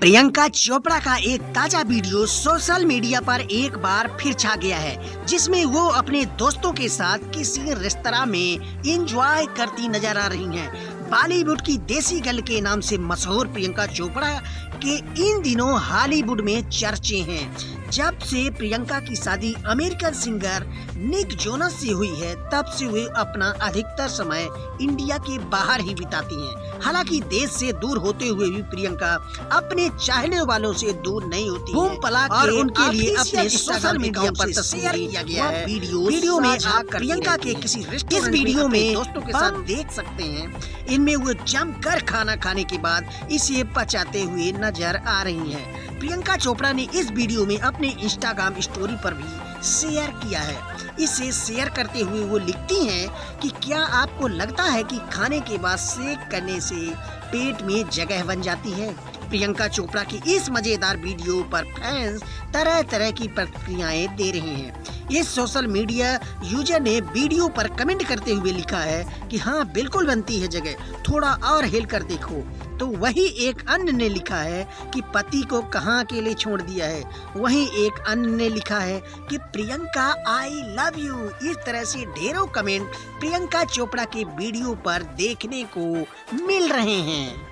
प्रियंका चोपड़ा का एक ताजा वीडियो सोशल मीडिया पर एक बार फिर छा गया है, जिसमें वो अपने दोस्तों के साथ किसी रेस्तरां में एंजॉय करती नजर आ रही हैं। बॉलीवुड की देसी गर्ल के नाम से मशहूर प्रियंका चोपड़ा के इन दिनों हॉलीवुड में चर्चे हैं। जब से प्रियंका की शादी अमेरिकन सिंगर निक जोनस से हुई है, तब से वे अपना अधिकतर समय इंडिया के बाहर ही बिताती हैं। हालांकि देश से दूर होते हुए भी प्रियंका अपने चाहने वालों से दूर नहीं होती बूम है और उनके लिए अपने सोशल मीडिया पर शेयर किया गया है। वीडियो में आप प्रियंका के किसी इस वीडियो में दोस्तों के साथ देख सकते हैं। इनमें वो जमकर खाना खाने के बाद इसे पचाते हुए नजर आ रही हैं। प्रियंका चोपड़ा ने इस वीडियो में अपने इंस्टाग्राम स्टोरी पर भी शेयर किया है। इसे शेयर करते हुए वो लिखती हैं कि क्या आपको लगता है कि खाने के बाद शेक करने से पेट में जगह बन जाती है। प्रियंका चोपड़ा की इस मजेदार वीडियो पर फैंस तरह तरह की प्रतिक्रियाएं दे रहे हैं। इस सोशल मीडिया यूजर ने वीडियो पर कमेंट करते हुए लिखा है कि हाँ, बिल्कुल बनती है जगह, थोड़ा और हिल कर देखो। तो वही एक अन्य ने लिखा है कि पति को कहाँ अकेले छोड़ दिया है। वहीं एक अन्य ने लिखा है कि प्रियंका आई लव यू। इस तरह से ढेरों कमेंट प्रियंका चोपड़ा के वीडियो पर देखने को मिल रहे हैं।